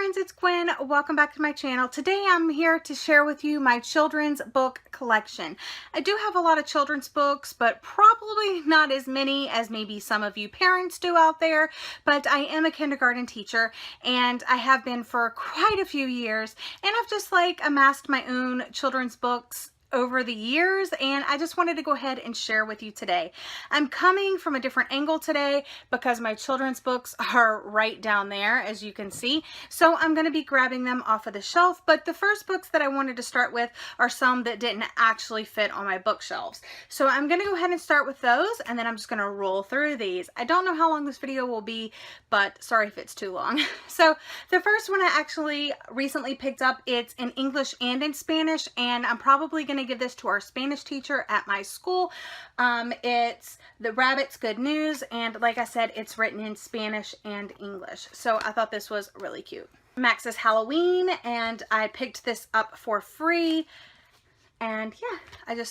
friends, it's Gwen. Welcome back to my channel. Today I'm here to share with you my children's book collection. I do have a lot of children's books, but probably not as many as maybe some of you parents do out there. But I am a kindergarten teacher and I have been for quite a few years, and I've just amassed my own children's books over the years, and I just wanted to go ahead and share with you today. I'm coming from a different angle today because my children's books are right down there, as you can see. So I'm going to be grabbing them off of the shelf, but the first books that I wanted to start with are some that didn't actually fit on my bookshelves. So I'm going to go ahead and start with those, and then I'm just going to roll through these. I don't know how long this video will be, but sorry if it's too long. So the first one I actually recently picked up, it's in English and in Spanish, and I'm probably going to give this to our Spanish teacher at my school. It's The Rabbit's Good News, and like I said, it's written in Spanish and English. So I thought this was really cute. Max's Halloween, and I picked this up for free, and yeah,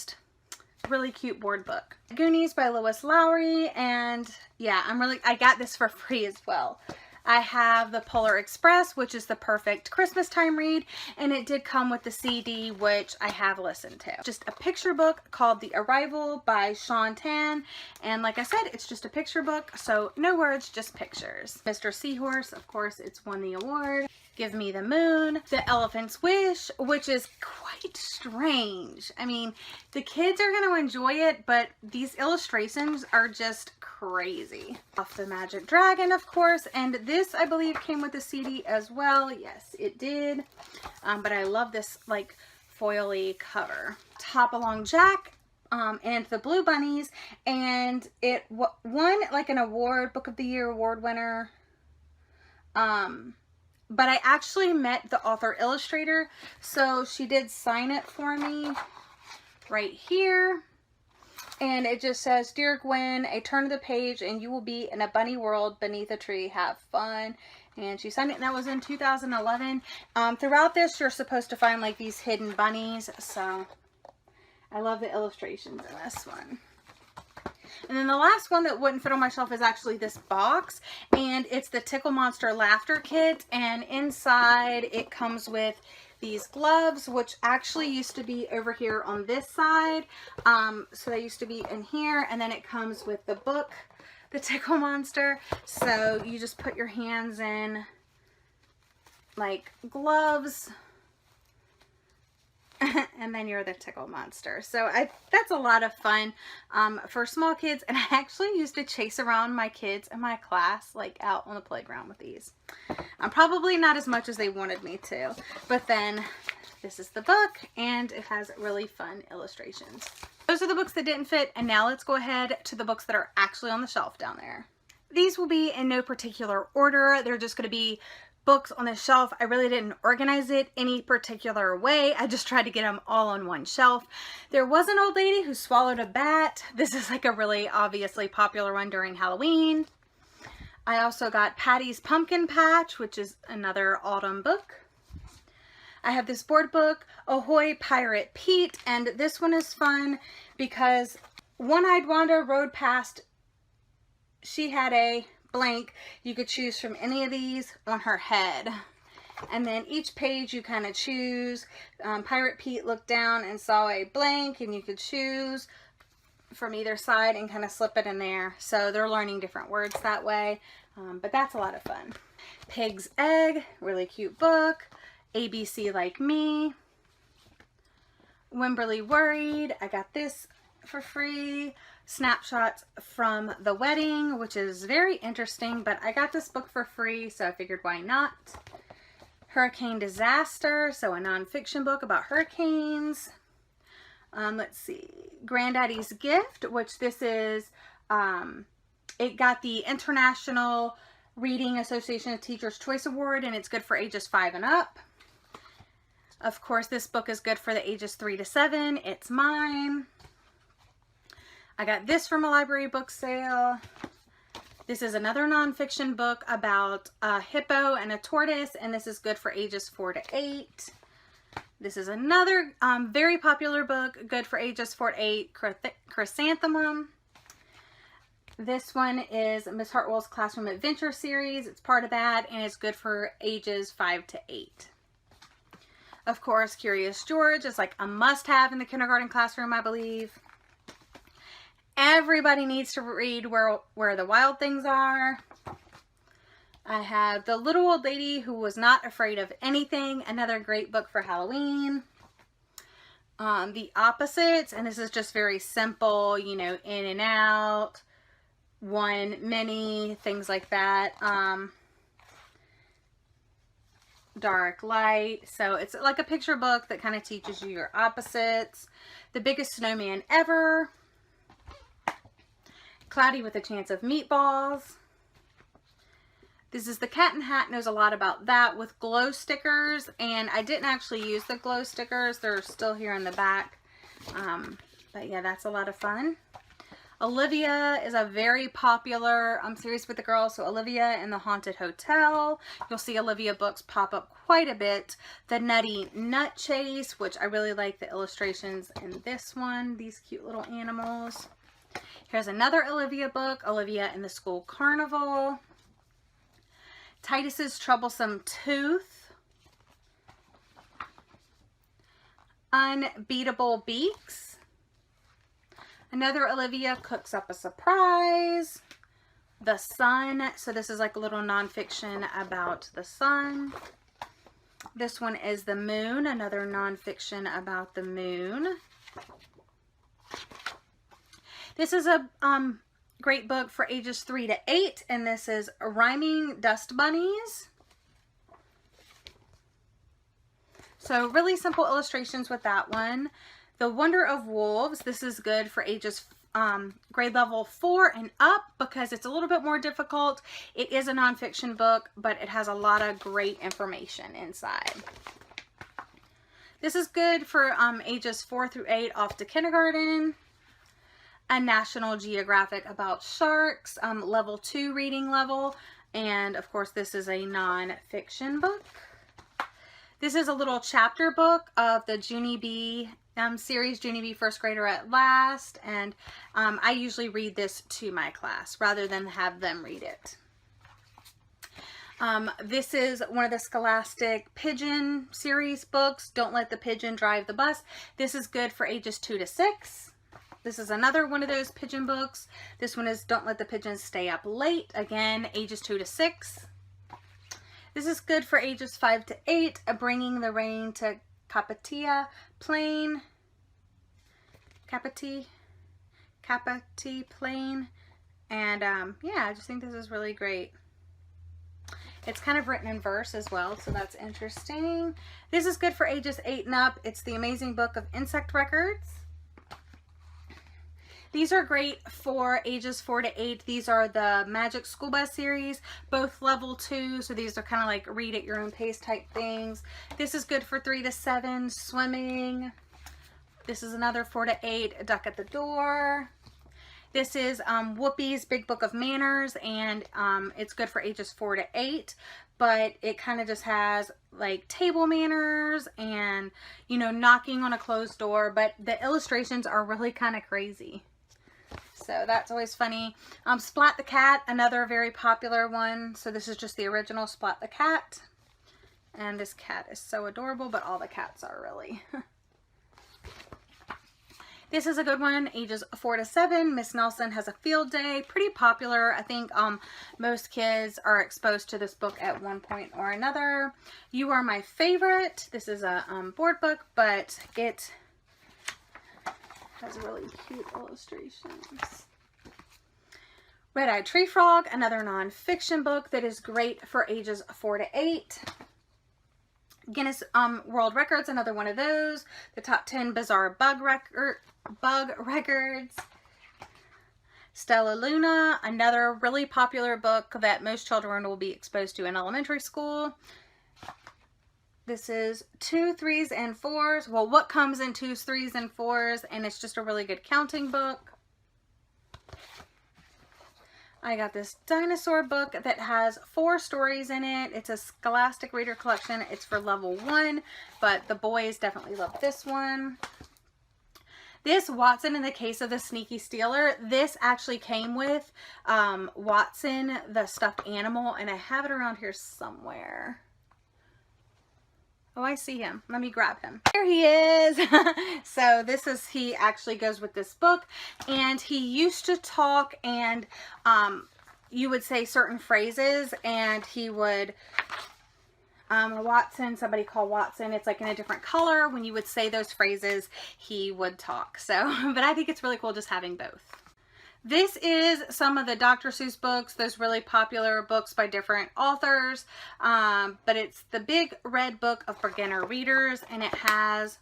really cute board book. Goonies by Lois Lowry, and yeah, I got this for free as well. I have The Polar Express, which is the perfect Christmas time read, and it did come with the CD, which I have listened to. Just a picture book called The Arrival by Sean Tan, and like I said, it's just a picture book, so no words, just pictures. Mr. Seahorse, of course, it's won the award. Give Me the Moon. The Elephant's Wish, which is quite strange. I mean, the kids are going to enjoy it, but these illustrations are just crazy. Off the Magic Dragon, of course, and this, I believe, came with the CD as well. Yes, it did. But I love this, foily cover. Hop Along Jack, and the Blue Bunnies, and it won, an award, Book of the Year award winner. But I actually met the author illustrator, so she did sign it for me right here. And it just says, "Dear Gwen, a turn of the page and you will be in a bunny world beneath a tree. Have fun." And she signed it, and that was in 2011. Throughout this, you're supposed to find these hidden bunnies, so I love the illustrations in this one. And then the last one that wouldn't fit on my shelf is actually this box, and it's the Tickle Monster Laughter Kit, and inside it comes with these gloves, which actually used to be over here on this side. So they used to be in here, and then it comes with the book, The Tickle Monster. So you just put your hands in like gloves, and then you're the Tickle Monster. So that's a lot of fun for small kids, and I actually used to chase around my kids in my class out on the playground with these. Probably not as much as they wanted me to, but then this is the book, and it has really fun illustrations. Those are the books that didn't fit, and now let's go ahead to the books that are actually on the shelf down there. These will be in no particular order. They're just going to be books on the shelf. I really didn't organize it any particular way. I just tried to get them all on one shelf. There was an old lady who swallowed a bat. This is a really obviously popular one during Halloween. I also got Patti's Pumpkin Patch, which is another autumn book. I have this board book, Ahoy Pirate Pete, and this one is fun because One-Eyed Wanda rode past. She had a blank. You could choose from any of these on her head, and then each page you kind of choose. Pirate Pete looked down and saw a blank, and you could choose from either side and kind of slip it in there. So they're learning different words that way, but that's a lot of fun. Pig's Egg, really cute book. ABC Like Me. Wimberly Worried, I got this for free. Snapshots from the Wedding, which is very interesting, but I got this book for free, so I figured why not. Hurricane Disaster, so a nonfiction book about hurricanes. Let's see, Granddaddy's Gift, which this is, it got the International Reading Association of Teachers Choice Award, and it's good for ages 5 and up. Of course, this book is good for the ages 3 to 7. It's mine. I got this from a library book sale. This is another nonfiction book about a hippo and a tortoise, and this is good for ages 4 to 8. This is another very popular book, good for ages 4 to 8, Chrysanthemum. This one is Miss Hartwell's Classroom Adventure series. It's part of that, and it's good for ages 5 to 8. Of course, Curious George is like a must-have in the kindergarten classroom, I believe. Everybody needs to read Where the Wild Things Are. I have The Little Old Lady Who Was Not Afraid of Anything, another great book for Halloween. The Opposites, and this is just very simple, you know, in and out, one, many, things like that. Dark, light. So it's like a picture book that kind of teaches you your opposites. The Biggest Snowman Ever. Cloudy with a Chance of Meatballs. This is The Cat in the Hat, knows a lot about that with glow stickers, and I didn't actually use the glow stickers. They're still here in the back. But yeah, that's a lot of fun. Olivia is a very popular series with the girls. So Olivia and the Haunted Hotel. You'll see Olivia books pop up quite a bit. The Nutty Nut Chase, which I really like the illustrations in this one. These cute little animals. Here's another Olivia book, Olivia and the School Carnival. Titus's Troublesome Tooth. Unbeatable Beaks. Another Olivia Cooks Up a Surprise. The Sun. So this is like a little nonfiction about the sun. This one is The Moon, another nonfiction about the moon. This is a great book for ages 3 to 8, and this is Rhyming Dust Bunnies. So really simple illustrations with that one. The Wonder of Wolves. This is good for ages grade level 4 and up because it's a little bit more difficult. It is a nonfiction book, but it has a lot of great information inside. This is good for ages 4 through 8 off to kindergarten. A National Geographic about sharks, level 2 reading level, and of course this is a non-fiction book. This is a little chapter book of the Junie B series, Junie B First Grader at Last, and I usually read this to my class rather than have them read it. This is one of the Scholastic Pigeon series books, Don't Let the Pigeon Drive the Bus. This is good for ages 2 to 6. This is another one of those pigeon books. This one is Don't Let the Pigeons Stay Up Late. Again, ages 2 to 6. This is good for ages 5 to 8. Bringing the Rain to Kapati Plain. Kapati Plain. And yeah, I just think this is really great. It's kind of written in verse as well, so that's interesting. This is good for ages 8 and up. It's The Amazing Book of Insect Records. These are great for ages 4 to 8. These are the Magic School Bus series, both level 2. So these are kind of like read at your own pace type things. This is good for 3 to 7, swimming. This is another 4 to 8, A Duck at the Door. This is Whoopi's Big Book of Manners, and it's good for ages 4 to 8. But it kind of just has like table manners and, you know, knocking on a closed door. But the illustrations are really kind of crazy. So that's always funny. Splat the Cat, another very popular one. So this is just the original Splat the Cat. And this cat is so adorable, but all the cats are really. This is a good one, ages 4 to 7. Miss Nelson Has a Field Day. Pretty popular. I think most kids are exposed to this book at one point or another. You Are My Favorite. This is a board book, but it has really cute illustrations. Red-Eyed Tree Frog, another non-fiction book that is great for ages 4 to 8. Guinness World Records, another one of those. The Top 10 Bizarre Bug Records. Stellaluna, another really popular book that most children will be exposed to in elementary school. This is 2s, 3s, and 4s. Well, what comes in 2s, 3s, and 4s, and it's just a really good counting book. I got this dinosaur book that has 4 stories in it. It's a Scholastic Reader Collection. It's for level 1, but the boys definitely love this one. This Watson and the Case of the Sneaky Stealer, this actually came with Watson, the stuffed animal, and I have it around here somewhere. Oh, I see him. Let me grab him. Here he is. So he actually goes with this book, and he used to talk, and you would say certain phrases, and he would, Watson, somebody called Watson, it's like in a different color. When you would say those phrases, he would talk. So, but I think it's really cool just having both. This is some of the Dr. Seuss books, those really popular books by different authors, but it's the Big Red Book of Beginner Readers, and it has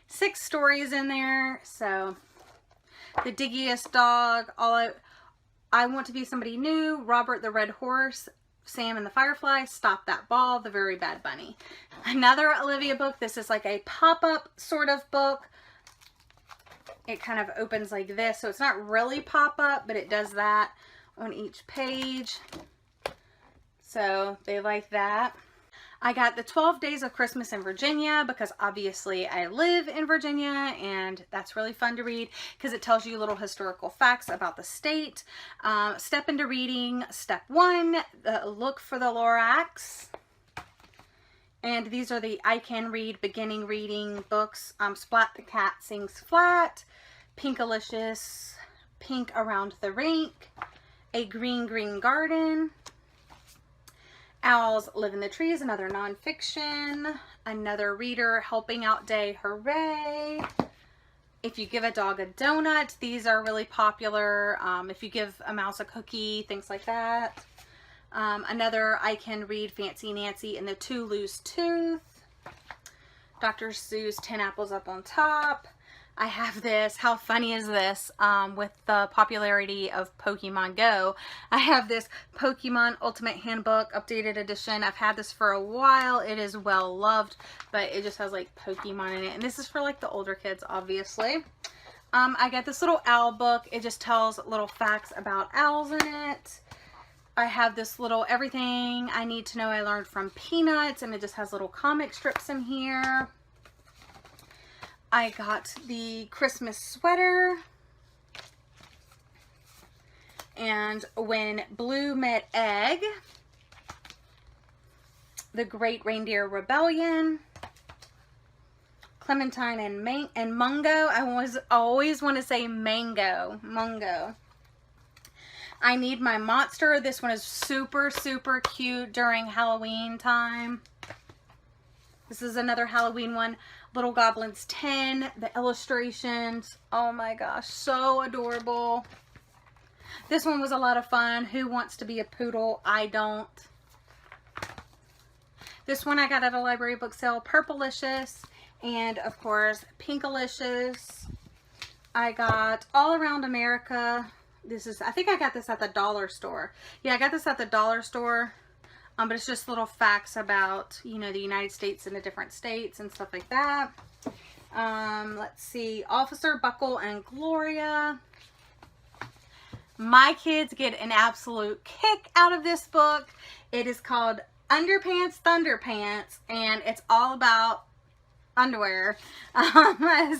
6 stories in there. So, The Diggiest Dog, I Want to Be Somebody New, Robert the Red Horse, Sam and the Firefly, Stop That Ball, The Very Bad Bunny. Another Olivia book. This is like a pop-up sort of book. It kind of opens like this, so it's not really pop-up, but it does that on each page. So they like that. I got the 12 Days of Christmas in Virginia because obviously I live in Virginia, and that's really fun to read because it tells you little historical facts about the state. Step into reading. Step 1, look for the Lorax. And these are the I Can Read beginning reading books. Splat the Cat Sings Flat, Pinkalicious, Pink Around the Rink, A Green Green Garden, Owls Live in the Trees, another nonfiction, Another Reader Helping Out Day, Hooray. If You Give a Dog a Donut, these are really popular. If You Give a Mouse a Cookie, things like that. Another I Can Read, Fancy Nancy and the Two Loose Tooth. Dr. Seuss, 10 Apples Up on Top. I have this, how funny is this, with the popularity of Pokemon Go. I have this Pokemon Ultimate Handbook Updated Edition. I've had this for a while. It is well loved, but it just has like Pokemon in it. And this is for like the older kids, obviously. I got this little owl book. It just tells little facts about owls in it. I have this little Everything I Need to Know I Learned from Peanuts, and it just has little comic strips in here. I got the Christmas sweater, and When Blue Met Egg, The Great Reindeer Rebellion, Clementine and Mungo. I always want to say Mungo. I Need My Monster. This one is super, super cute during Halloween time. This is another Halloween one. Little Goblins 10. The illustrations. Oh my gosh. So adorable. This one was a lot of fun. Who Wants to Be a Poodle? I don't. This one I got at a library book sale. Purplicious. And of course, Pinkalicious. I got All Around America. This is, I think I got this at the dollar store. Yeah, I got this at the dollar store. But it's just little facts about, you know, the United States and the different states and stuff like that. Let's see. Officer Buckle and Gloria. My kids get an absolute kick out of this book. It is called Underpants, Thunderpants, and it's all about underwear.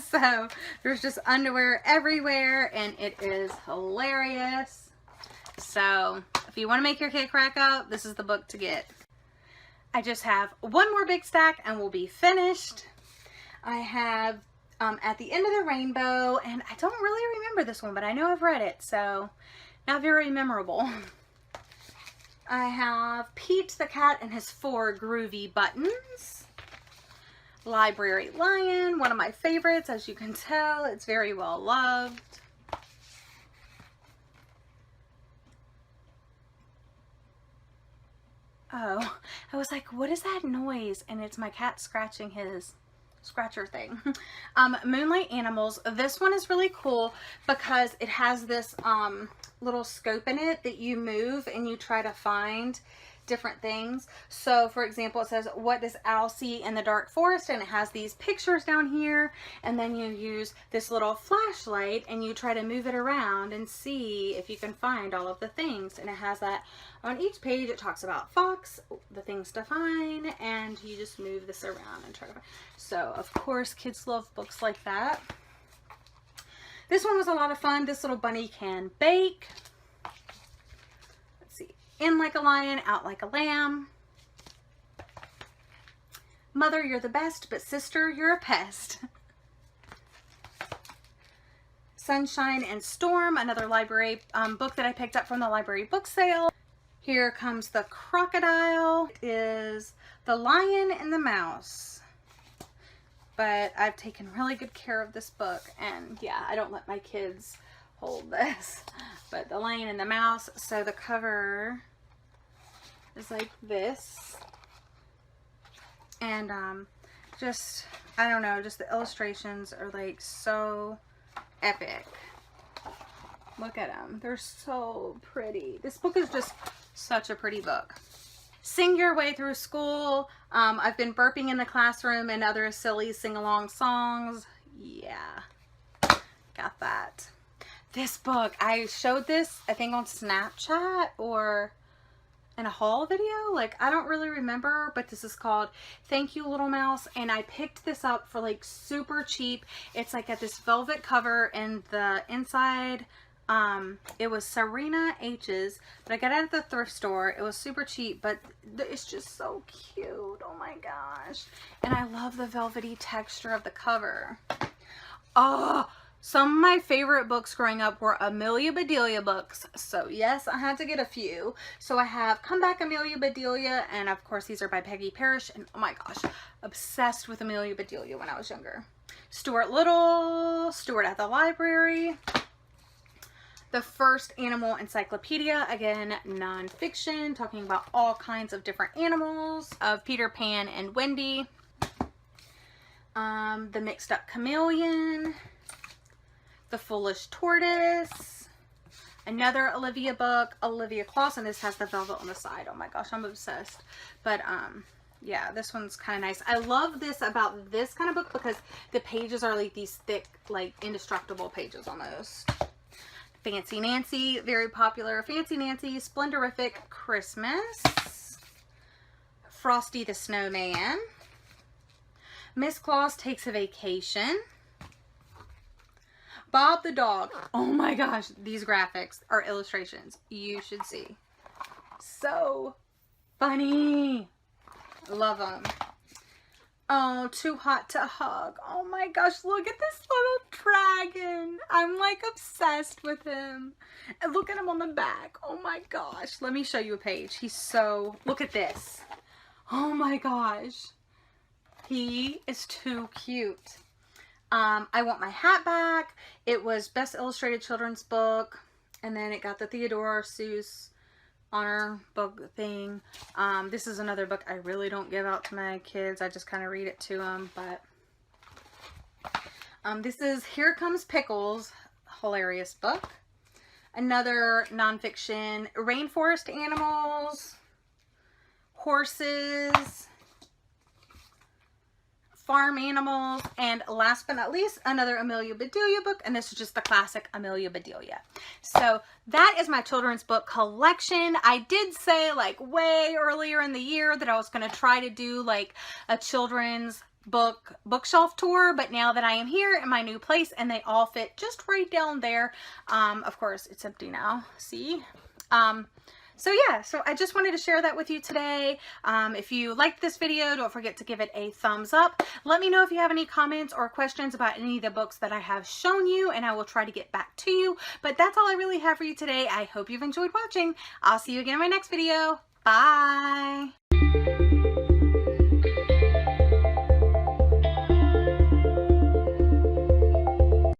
So there's just underwear everywhere, and it is hilarious. So if you want to make your kid crack up, this is the book to get. I just have one more big stack and we'll be finished. I have At the End of the Rainbow, and I don't really remember this one, but I know I've read it, so not very memorable. I have Pete the Cat and His 4 Groovy Buttons. Library Lion, one of my favorites, as you can tell. It's very well loved. Oh, I was like, what is that noise? And it's my cat scratching his scratcher thing. Moonlight Animals. This one is really cool because it has this little scope in it that you move and you try to find different things. So for example, it says, what does Owl see in the dark forest? And it has these pictures down here, and then you use this little flashlight and you try to move it around and see if you can find all of the things. And it has that on each page. It talks about fox, the things to find, and you just move this around and try to find. So of course kids love books like that. This one was a lot of fun. This little bunny can bake. Let's see. In like a lion, out like a lamb. Mother, you're the best, but sister, you're a pest. Sunshine and Storm, another library book that I picked up from the library book sale. Here comes the crocodile. It is The Lion and the Mouse. But I've taken really good care of this book, and yeah, I don't let my kids hold this. But The Lion and the Mouse, so the cover is like this. And just, I don't know, just the illustrations are like so epic. Look at them. They're so pretty. This book is just such a pretty book. Sing Your Way Through School. I've been burping in the classroom and other silly sing-along songs. Yeah, got that. This book, I showed this, I think, on Snapchat or in a haul video. Like, I don't really remember, but this is called Thank You Little Mouse, and I picked this up for like super cheap. It's like got this velvet cover, and the inside, it was Serena H's, but I got it at the thrift store. It was super cheap, but it's just so cute. Oh my gosh. And I love the velvety texture of the cover. Oh, some of my favorite books growing up were Amelia Bedelia books. So yes, I had to get a few. So I have Come Back Amelia Bedelia, and of course these are by Peggy Parrish. And oh my gosh, obsessed with Amelia Bedelia when I was younger. Stuart Little, Stuart at the Library. The First Animal Encyclopedia, again, nonfiction, talking about all kinds of different animals, of Peter Pan and Wendy. The Mixed Up Chameleon. The Foolish Tortoise. Another Olivia book, Olivia Clausen. This has the velvet on the side. Oh my gosh, I'm obsessed. But yeah, this one's kind of nice. I love this about this kind of book because the pages are like these thick, like indestructible pages almost. Fancy Nancy, very popular. Fancy Nancy, Splendorific Christmas. Frosty the Snowman. Miss Claus Takes a Vacation. Bob the Dog. Oh my gosh, these graphics are illustrations you should see. So funny. Love them. Oh, Too Hot to Hug. Oh my gosh, look at this little dragon. I'm like obsessed with him. And look at him on the back. Oh my gosh. Let me show you a page. He's so, look at this. Oh my gosh. He is too cute. I Want My Hat Back. It was Best Illustrated Children's Book. And then it got the Theodore Seuss honor book thing. This is another book I really don't give out to my kids. I just kind of read it to them. But this is Here Comes Pickles. Hilarious book. Another nonfiction. Rainforest Animals. Horses. Farm Animals, and last but not least, another Amelia Bedelia book, and this is just the classic Amelia Bedelia. So that is my children's book collection. I did say like way earlier in the year that I was going to try to do like a children's bookshelf tour, but now that I am here in my new place and they all fit just right down there, of course it's empty now, see? So yeah, so I just wanted to share that with you today. If you liked this video, don't forget to give it a thumbs up. Let me know if you have any comments or questions about any of the books that I have shown you, and I will try to get back to you. But that's all I really have for you today. I hope you've enjoyed watching. I'll see you again in my next video. Bye!